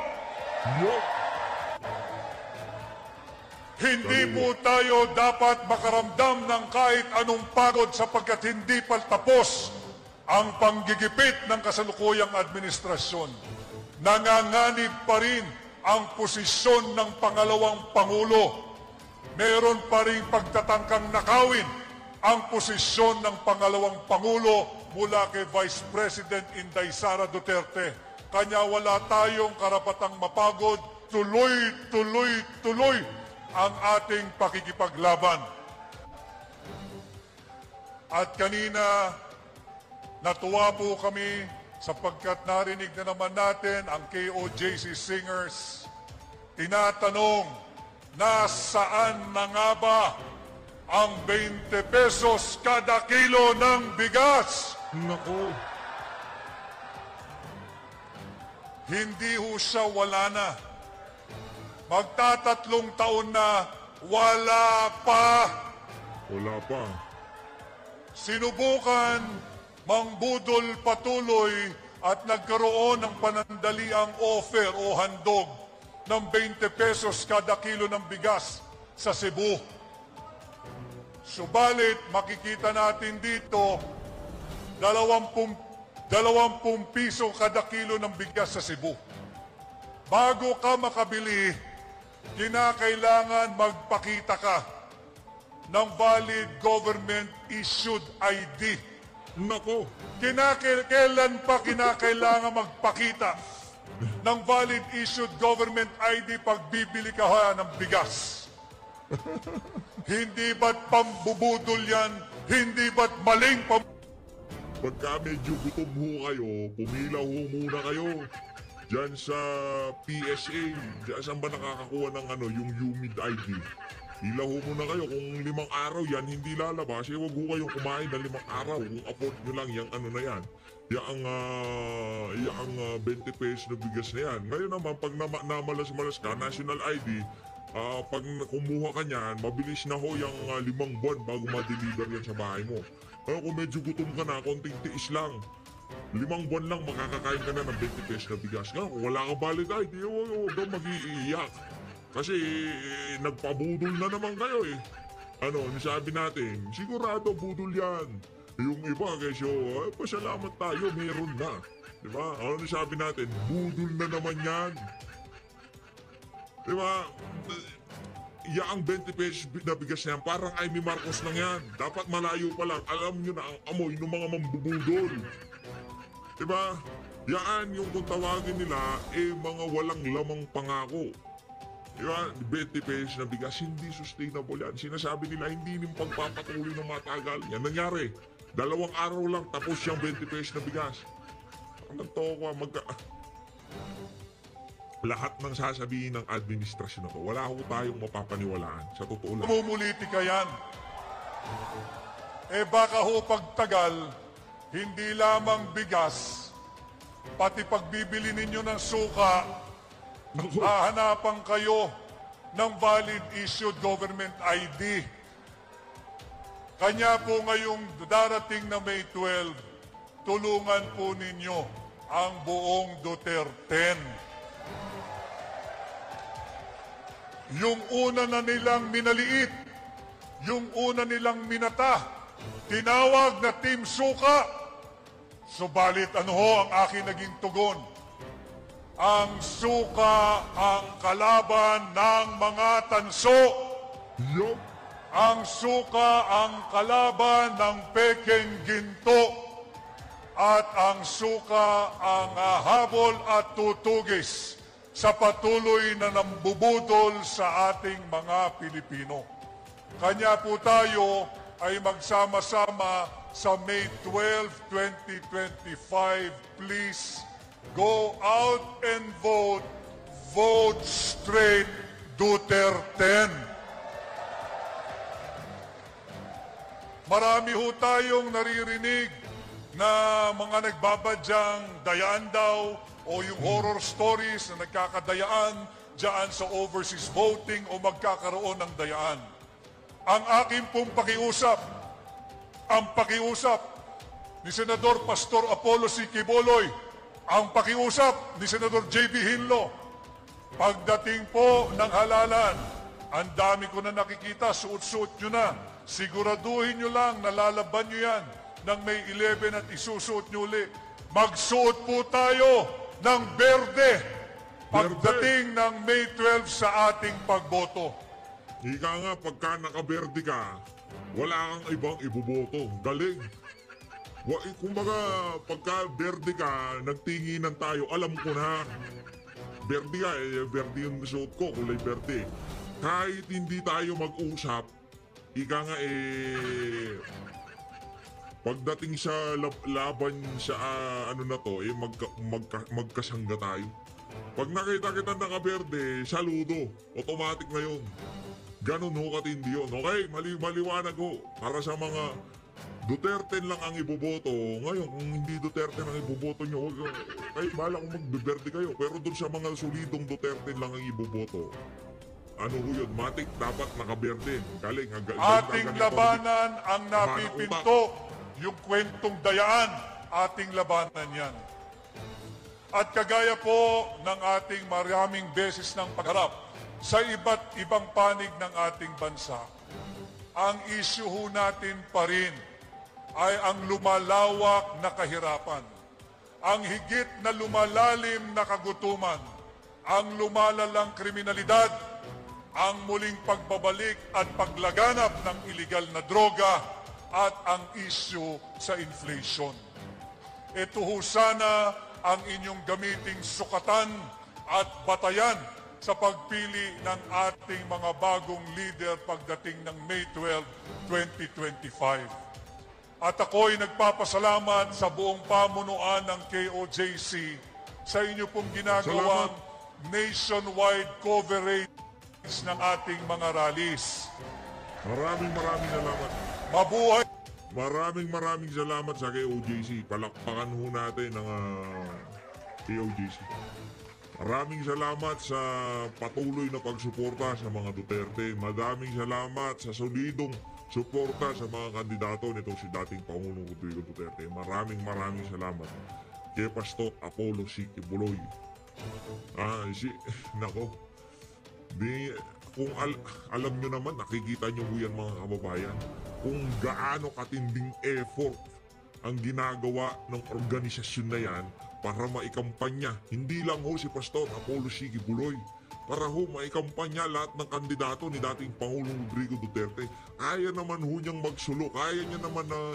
Hindi po tayo dapat makaramdam ng kahit anong pagod sapagkat hindi pa tapos ang panggigipit ng kasalukuyang administrasyon. Nanganganib pa rin ang posisyon ng pangalawang Pangulo. Meron pa rin pagtatangkang nakawin ang posisyon ng pangalawang Pangulo mula kay Vice President Inday Sara Duterte. Kanya wala tayong karapatang mapagod, tuloy ang ating pakikipaglaban. At kanina, natuwa po kami sapagkat narinig na naman natin ang KOJC Singers. Tinatanong, nasaan na nga ba ang 20 pesos kada kilo ng bigas? Nako. Hindi ho siya wala na. Magtatatlong taon na wala pa. Wala pa. Sinubukan mangbudol patuloy at nagkaroon ng panandaliang offer o handog ng 20 pesos kada kilo ng bigas sa Cebu. Subalit, makikita natin dito, 20 piso kada kilo ng bigas sa Cebu. Bago ka makabili, kinakailangan magpakita ka ng valid government-issued ID. Nako. Kailan pa kinakailangan magpakita ng valid-issued government ID pag bibili ka ng bigas? Hindi ba't pambubudol yan? Hindi ba't maling Pagka medyo gutom ho kayo, pumila ho muna kayo. Diyan sa PSA, diyan saan ba nakakakuha ng yung humid ID? Pila ho muna kayo, kung 5 araw yan hindi lalabas, wag ho kayong kumain ng 5 araw. Kung afford nyo lang yung na yan. Yung 20 pesos na bigas na yan. Ngayon naman, pag namalas-malas ka, national ID, pag kumuha ka niyan, mabilis na ho yung 5 buwan bago ma-deliver yan sa bahay mo. Kaya kung medyo gutom ka na, konting tiis lang. 5 buwan lang, makakakain ka na ng 20 pesos na bigas. Kaya kung wala kang valid ID, huwag kang mag-iiyak. Kasi nagpabudol na naman kayo eh. Sabi natin, sigurado budol yan. Yung iba, kesyo, pasalamat tayo, meron na. Diba? Sabi natin, budol na naman yan. Diba? Ang 20 pesos na bigas na yan, parang Amy Marcos lang yan. Dapat malayo pa lang. Alam nyo na ang amoy ng mga mambubudol. Diba? Yan yung kung tawagin nila, mga walang lamang pangako. Diba? 20 pesos na bigas, hindi sustainable yan. Sinasabi nila, hindi nyung pagpapatuloy ng matagal. Yan nangyari. 2 araw lang, tapos yung 20 pesos na bigas. Ang nagtoko, lahat ng sasabihin ng administrasyon na to, wala ho tayong mapapaniwalaan. Sa totoo lang. Mumulitika yan. Baka ho pagtagal, hindi lamang bigas, pati pagbibili ninyo ng suka, hahanapan kayo ng valid issued government ID. Kanya po ngayong darating na May 12, tulungan po ninyo ang buong Duterte. Yung una na nilang minaliit, yung una nilang minata, tinawag na Team Suka. Subalit ano ho ang aking naging tugon? Ang suka ang kalaban ng mga tanso. Yup. Ang suka ang kalaban ng pekeng ginto. At ang suka ang habol at tutugis sa patuloy na nambubudol sa ating mga Pilipino. Kanya po tayo ay magsama-sama sa May 12, 2025. Please go out and vote. Vote straight Duterte. Marami ho tayong naririnig na mga nagbabadyang dayaan daw o yung horror stories na nagkakadayaan dyan sa overseas voting o magkakaroon ng dayaan. Ang aking pong pakiusap, ang pakiusap ni Senador Pastor Apollo C. Quiboloy, ang pakiusap ni Senador J.B. Hinlo, pagdating po ng halalan, ang dami ko na nakikita, suot-suot nyo na, siguraduhin nyo lang, nalalaban nyo yan ng May 11 at isusuot nyo uli. Magsuot po tayo ng berde pagdating ng May 12 sa ating pagboto. Ika nga, pagka nakaberde ka, wala kang ibang iboboto. Galing. Kumbaga, pagka berde ka, nagtinginan tayo, alam ko na. Berde ka, berde yung suot ko, kulay berde. Kahit hindi tayo mag-usap, ika nga pagdating sa laban sa ano na to, magkasangga tayo. Pag nakita kita nakaberde, saludo. Automatic na yun. Ganun ho katindi yun. Okay, maliwanag ho. Para sa mga Duterte lang ang iboboto. Ngayon, kung hindi Duterte lang iboboto nyo, kayo bahala kung magbeberde kayo. Pero dun sa mga solidong Duterte lang ang iboboto, ano ho yun? Matik, dapat nakaberde. Galing. Ating labanan ang napipinto. Yung kwentong dayaan, ating labanan yan. At kagaya po ng ating maraming beses ng pagharap sa iba't ibang panig ng ating bansa, ang issue ho natin pa rin ay ang lumalawak na kahirapan, ang higit na lumalalim na kagutuman, ang lumalalang kriminalidad, ang muling pagbabalik at paglaganap ng iligal na droga at ang issue sa inflation. Ito ho sana ang inyong gamiting sukatan at batayan sa pagpili ng ating mga bagong leader pagdating ng May 12, 2025. At ako'y nagpapasalamat sa buong pamunuan ng KOJC sa inyo pong ginagawang nationwide coverage ng ating mga rallies. Maraming salamat. Mabuhay! Maraming salamat sa KOJC. Palakpakan ho natin ang KOJC. Maraming salamat sa patuloy na pagsuporta sa mga Duterte. Maraming salamat sa solidong suporta sa mga kandidato nitong si dating Pangulong Rodrigo Duterte. Maraming salamat kay Pastor Apollo C. Quiboloy. Nako. Kung alam nyo naman, nakikita nyo yan mga kababayan, kung gaano katinding effort ang ginagawa ng organisasyon na yan para maikampanya. Hindi lang ho si Pastor Apollo C. Quiboloy. Para ho maikampanya lahat ng kandidato ni dating Pangulong Rodrigo Duterte. Kaya naman ho niyang magsulo. Kaya niya naman na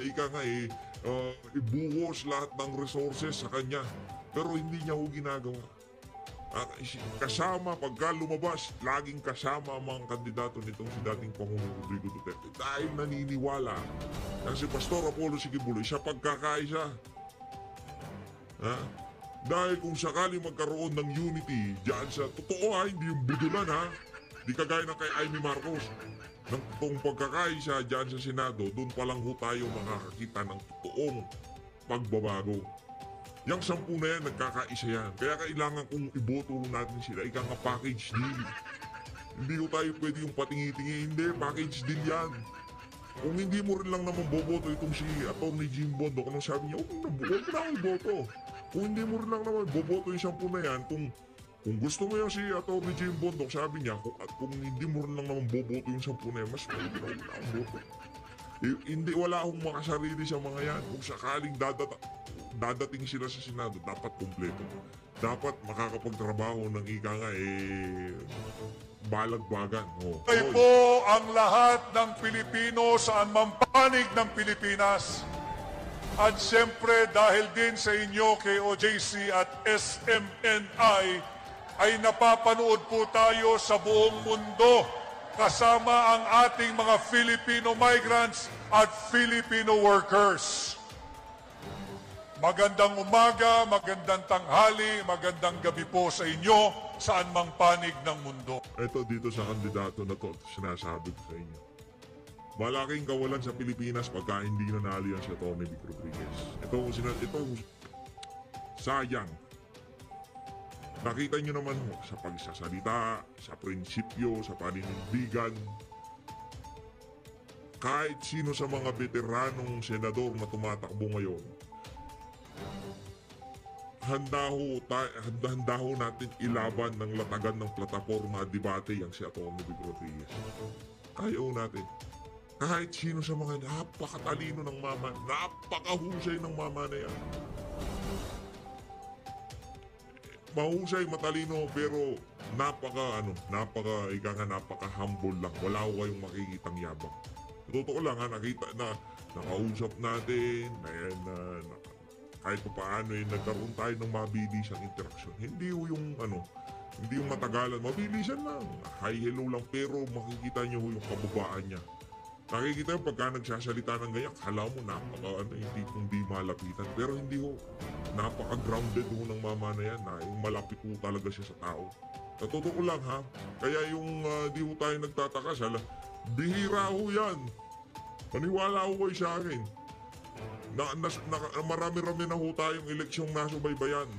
ibuhos lahat ng resources sa kanya. Pero hindi niya ho ginagawa. Kasama, pagka lumabas, laging kasama ang mga kandidato nitong si dating Pangulong Rodrigo Duterte. Dahil naniniwala na si Pastor Apollo C. Quiboloy sa pagkakaisa. Dahil kung sakali magkaroon ng unity dyan sa totoo hindi yung budulan di kagaya ng kay Amy Marcos, ng totoong pagkakaisa dyan sa Senado, doon pa lang ho tayo makakakita ng totoong pagbabago. Yang 10 na yan, nagkakaisa yan. Kaya kailangan kung iboto natin sila, ika nga package deal. Hindi ko tayo pwede yung patingi-tingi, hindi, package deal yan. Kung hindi mo rin lang naman boboto itong si Atty. Jim Bondoc, anong sabi niya, huwag mo na akong boto. Kung hindi mo rin lang naman boboto yung 10 na yan, kung gusto mo yung si Atty. Jim Bondoc, sabi niya, kung hindi mo rin lang naman boboto yung 10 na yan, mas pwede na akong boto. Hindi, wala akong makasarili sa mga yan. Kung sakaling dadating sila sa Senado, dapat kumpleto. Dapat makakapagtrabaho ng ika nga, balagbagan. Ay po ang lahat ng Pilipino saan man panig ng Pilipinas. At siyempre dahil din sa inyo KOJC at SMNI ay napapanood po tayo sa buong mundo kasama ang ating mga Filipino migrants at Filipino workers. Magandang umaga, magandang tanghali, magandang gabi po sa inyo saan mang panig ng mundo. Ito dito sa kandidato na to, sinasabi ko sa inyo. Malaking kawalan sa Pilipinas pagka hindi nanalo yan si Tony Vic Rodriguez. Ito sayang. Nakita nyo naman sa pagsasalita, sa prinsipyo, sa paninindigan. Kahit sino sa mga veteranong senador na tumatakbo ngayon, handa ho natin ilaban ng latagan ng plataforma debate yang si Tony Vic Rodriguez. Kaya ho natin. Kahit sino sa mga napakatalino ng mama, napakahusay ng mama na yan. Mahusay, matalino, pero napaka-humble lang. Wala ko kayong makikitang yabang. Totoo lang nakita na nakausap natin, kahit pa paano nagkaroon tayo ng mabilisang interaksyon. Hindi yung matagalan, mabilisan lang. Hi, hello lang, pero makikita nyo yung kababaan niya. Nakikita yung pagka nagsasalita ng ganyan, kala mo hindi malapitan. Pero hindi ho, napaka-grounded ho ng mama na yan. Yung malapit ho talaga siya sa tao. Sa totoo lang ha, kaya yung di ho tayo nagtataka, bihira ho yan. Maniwala ho kayo sa akin. Marami-rami na ho tayong eleksyong nasubaybayan.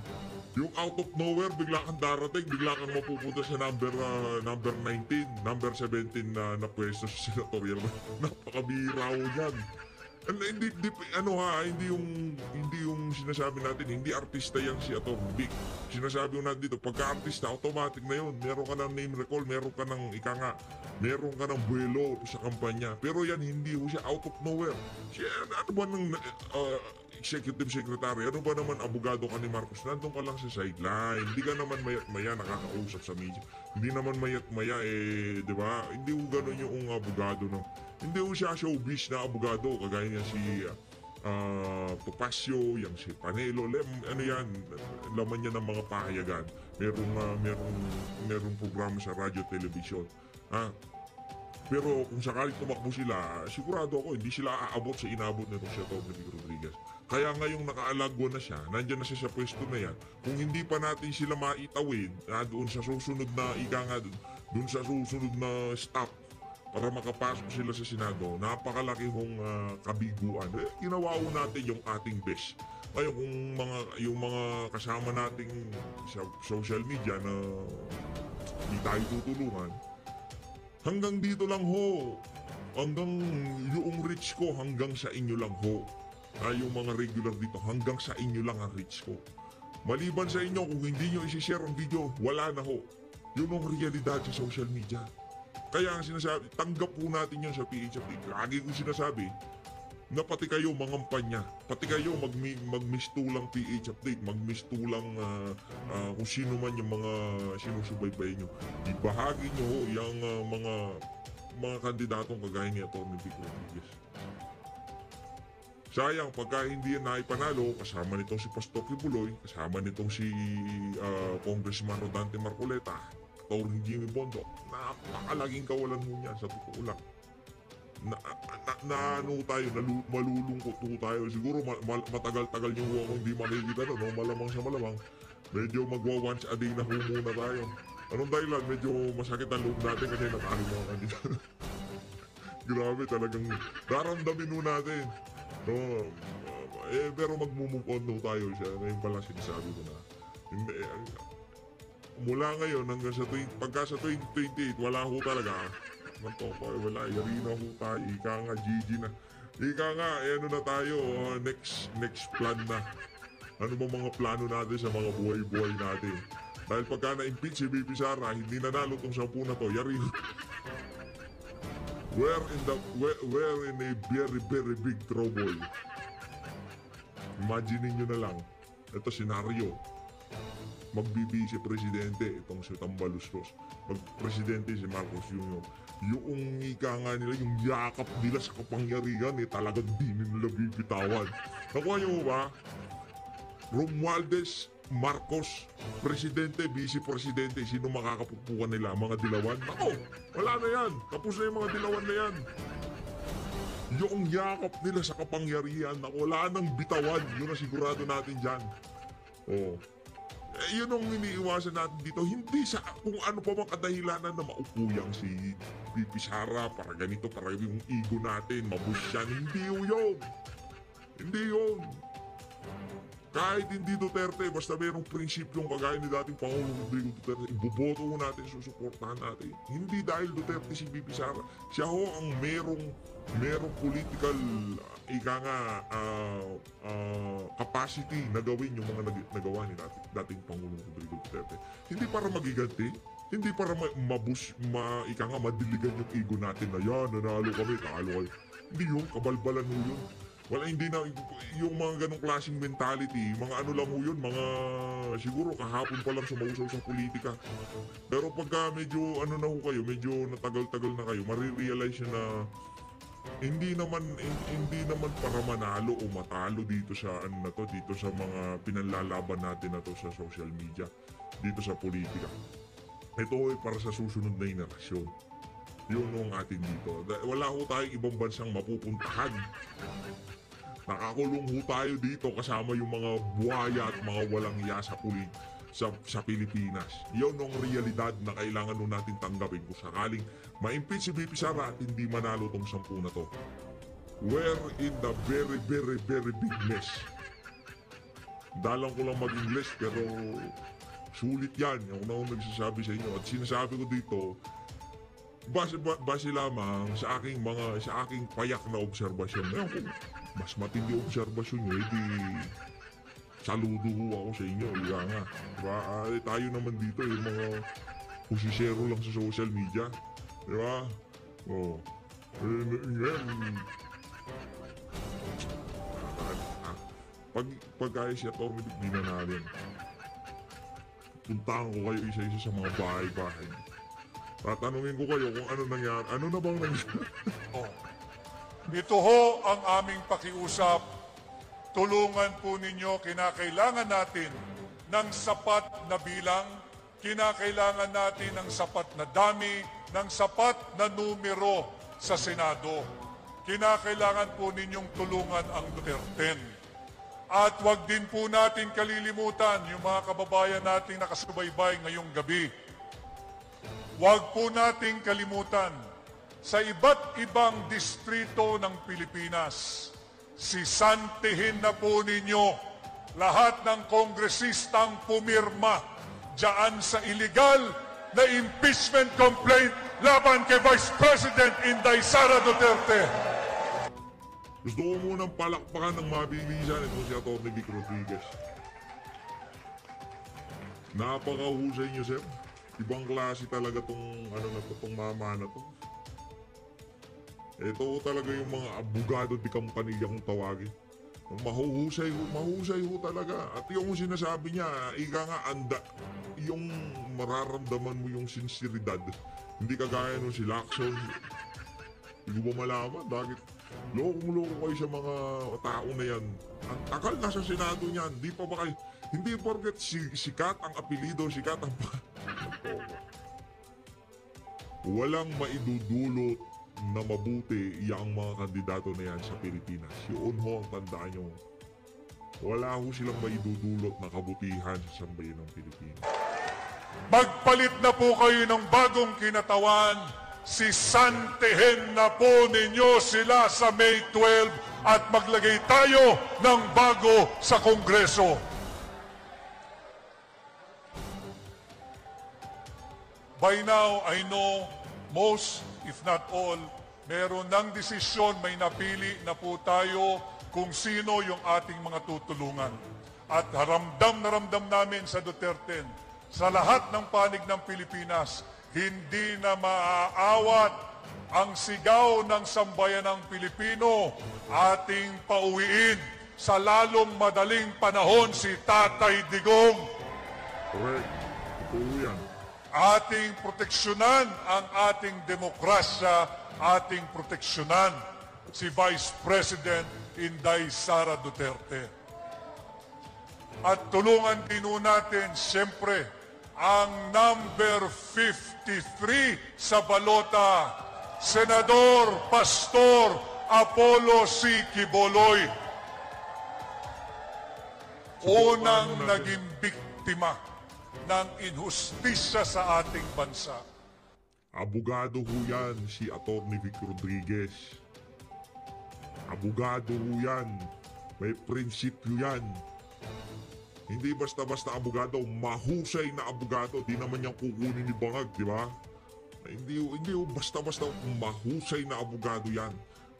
Yung out of nowhere, bigla kang darating, bigla kang mapupunta sa number 19, number 17 na pwesto sa senatorial. Napakabihira ho yan. Hindi yung sinasabi natin, hindi artista yan si Atty. Vic. Sinasabi natin dito, pagka-artista, automatic na yun. Meron ka ng name recall, meron ka ng meron ka ng buwelo sa kampanya. Pero yan, hindi ho siya out of nowhere. Siya, ano ba ng executive secretary, ano ba naman abogado ka ni Marcos? Nandun ka lang sa sideline. Hindi ka naman mayat-maya nakakausap sa media. Hindi naman mayat-maya, di ba? Hindi ho ganun yung abogado, no? Hindi ho siya showbiz na abogado. Kagaya niya si Topacio, yung si Panelo, laman niya ng mga pahayagan. Merong programa sa radyo, television. Pero kung sakaling tumakbo sila, sigurado ako, hindi sila aabot sa inabot nitong si Tony Vic Rodriguez. Kaya ngayong nakaalagwa na siya, nandyan na siya sa pwesto na yan, kung hindi pa natin sila maitawid doon sa susunod na doon sa susunod na stop para makapasok sila sa Senado, napakalaki hong kabiguan. Ginawa ho natin yung ating best. Ngayon kung yung mga kasama nating sa social media na hindi tayo tutulungan, hanggang dito lang ho. Hanggang yung reach ko, hanggang sa inyo lang ho. Yung mga regular dito, hanggang sa inyo lang ang reach ko. Maliban sa inyo, kung hindi nyo isi-share ang video, wala na ho. Yun ang realidad sa social media. Kaya ang sinasabi, tanggap po natin yun sa PHFD. Lagi kong sinasabi, na pati kayo mangampanya, pati kayo magmistulang PH update, magmistulang kung sino man yung mga sinusubaybay nyo. Ibahagi nyo yung mga kandidatong kagaya ni Atty. Vic Rodriguez. Sayang, pagka hindi yan naipanalo, kasama nitong si Pastor Kibuloy, kasama nitong si Congressman Rodante Marcoleta, Atty. Jimmy Bondo, napakalaging kawalan mo niyan sa totoo lang. Malulungkot po tayo. Siguro matagal-tagal yung ako hindi makikita no? Malamang sa malamang, medyo magwa-once a day na ho muna tayo. Anong dahilan? Medyo masakit ang loob natin kasi nakaalim mga kanina. Grabe talagang daramdamin ho natin. No? Pero mag-move on no tayo siya. Ngayon pala sinasabi ko na. Mula ngayon hanggang sa pagka sa 2028, wala ho talaga. Wala, yari na ho tayo. Ika nga, GG na. Ika nga, ano na tayo, next plan na. Ano ba mga plano natin sa mga buhay-buhay natin? Dahil pagka na-impeach si BP Sara, hindi nanalo tong 10 na to, yari. we're in a very, very big trouble. Imagine nyo na lang, ito senaryo. Magbibisi presidente itong si Tambaluslos. Mag-presidente si Marcos Jr. Yung ika nga nila, yung yakap nila sa kapangyarihan, talagang di nila bibitawan. Nakuha nyo ba? Romualdez, Marcos, presidente, vice-presidente, sino makakapupukan nila? Mga dilawan? Ako, wala na yan. Tapos na yung mga dilawan na yan. Yung yakap nila sa kapangyarihan, wala nang bitawan. Yun ang sigurado natin dyan. Oh. Yun ang iniiwasan natin dito. Hindi sa kung ano pa bang kadahilanan na maupuyang si Pipi Sara para ganito, para yung ego natin, mabusyan. Hindi yun. Hindi yun. Kahit hindi Duterte, basta mayroong prinsipyong kagaya ni dating Pangulong Rodrigo Duterte, iboboto ko natin, susuportahan natin. Hindi dahil Duterte si Pipi Sara. Siya ho ang merong political capacity na gawin yung mga nagawa ni dating Pangulong Rodrigo Duterte. Hindi para magiganti, hindi para madiligan yung ego natin na yan, nanalo kami, talo kayo. Hindi yun, kabalbalan mo yun. Wala, hindi na, yung mga ganong klaseng mentality, mga ano lang ho yun, mga siguro kahapon pa lang sumausaw sa politika. Pero pagka medyo ano na ho kayo, medyo natagal-tagal na kayo, marirealize na hindi naman para manalo o matalo dito sa ano na to, dito sa mga pinanlalaban natin na to sa social media, dito sa politika. Ito ay para sa susunod na henerasyon. Yun ang atin dito. Wala ho tayong ibang bansang mapupuntahan. Nakakulong ho tayo dito kasama yung mga buhaya at mga walang iya sa Pilipinas. Yun ang realidad na kailangan nun natin tanggapin kung sakaling ma-impeach si Pipi Sara at hindi manalo tong 10 na to. We're in the very, very, very big mess. Dalang ko lang mag-English pero sulit yan. Yung una akong nagsasabi sa inyo at sinasabi ko dito, base lamang sa aking payak na obserbasyon. Ngayon, kung mas matindi obserbasyon nyo, edi saludo ho ako sa inyo. Iya nga. Diba? Tayo naman dito, yung mga pusisero lang sa social media. Diba? Oh. Pag kaya si Atty. Di na namin, puntahan ko kayo isa-isa sa mga bahay-bahay. Tatanungin ko kayo kung ano nangyari. Ano na bang nangyari? Ito ho ang aming pakiusap. Tulungan po ninyo, kinakailangan natin ng sapat na bilang, kinakailangan natin ng sapat na dami, ng sapat na numero sa Senado. Kinakailangan po ninyong tulungan ang Duterte. At wag din po natin kalilimutan yung mga kababayan nating nakasubaybay ngayong gabi. Huwag po nating kalimutan, sa iba't ibang distrito ng Pilipinas, sisantihin na po ninyo lahat ng kongresistang pumirma dyan sa illegal na impeachment complaint laban kay Vice President Inday Sara Duterte. Gusto ko munang palakpakan ng mabilisan itong si Atty. Vic Rodriguez. Napakahusay niyo, sir. Ibang klase talaga tong mama na to. Ito talaga yung mga abogado di kampanilya kung tawagin. Mahusay ho talaga. At yung sinasabi niya, ika nga yung mararamdaman mo yung sinseridad. Hindi kagaya nung si Lacson. Hindi ko ba malaman, bakit lokong-loko kayo sa mga tao na yan. Ang takal na sa Senado niyan, hindi porket sikat ang apelido, sikat ang walang maidudulot na mabuti yung mga kandidato na yan sa Pilipinas. Yun ho ang tandaan nyo. Wala ho silang maidudulot na kabutihan sa sambayan ng Pilipinas. Magpalit na po kayo ng bagong kinatawan. Sisantihin na po ninyo sila sa May 12 at maglagay tayo ng bago sa Kongreso. By now, I know most, if not all, meron ng desisyon, may napili na po tayo kung sino yung ating mga tutulungan. At ramdam na ramdam namin sa Duterte, sa lahat ng panig ng Pilipinas, hindi na maaawat ang sigaw ng sambayanang Pilipino, ating pauwiin sa lalong madaling panahon si Tatay Digong. Correct. Totoo yan. Ating proteksyonan ang ating demokrasya, ating proteksyonan si Vice President Inday Sara Duterte. At tulungan din natin, siyempre, ang number 53 sa balota, Senador Pastor Apollo C. Quiboloy. Unang naging biktima ng inhustisya sa ating bansa. Abogado ho yan si Atty. Vic Rodriguez. Abogado ho yan. May prinsipyo yan. Hindi basta-basta abogado, mahusay na abogado. Di naman niyang kukunin ni Bangag, di ba? Hindi ho basta-basta mahusay na abogado yan.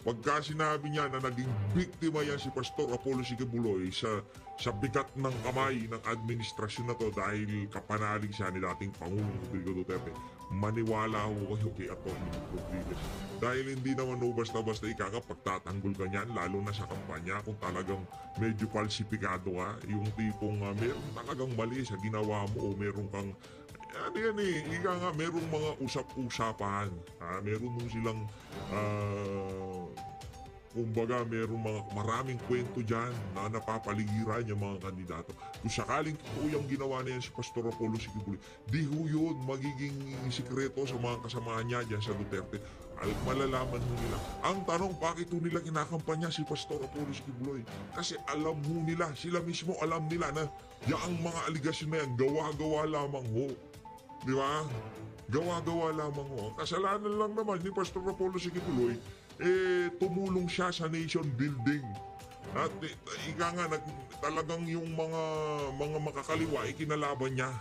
Pagka sinabi niya na naging biktima yan si Pastor Apollo C. Quiboloy sa bigat ng kamay ng administrasyon na to dahil kapanalig siya ni dating Pangulong Rodrigo Duterte, maniwala ho kayo kay Atty. Rodriguez. Dahil hindi naman ho basta-basta pagtatanggol ka niyan, lalo na sa kampanya, kung talagang medyo falsifikado ka, yung tipong meron talagang mali sa ginawa mo o meron kang merong mga usap-usapan. Meron nung silang, kumbaga, merong maraming kwento dyan na napapaligiran yung mga kandidato. Kung sakaling totoo yung ginawa na yan si Pastor Apollo C. Quiboloy, di ho yun magiging sikreto sa mga kasamahan niya dyan sa Duterte. Malalaman ho nila. Ang tanong, bakit ho nila kinakampanya si Pastor Apollo C. Quiboloy? Kasi alam ho nila, sila mismo alam nila na yung mga aligasyon na yan, gawa-gawa lamang ho. Di ba? Gawa-gawa lamang ho. Ang kasalanan lang naman ni Pastor Apollo C. Quiboloy, tumulong siya sa nation building. At talagang yung mga makakaliwa, kinalaban niya.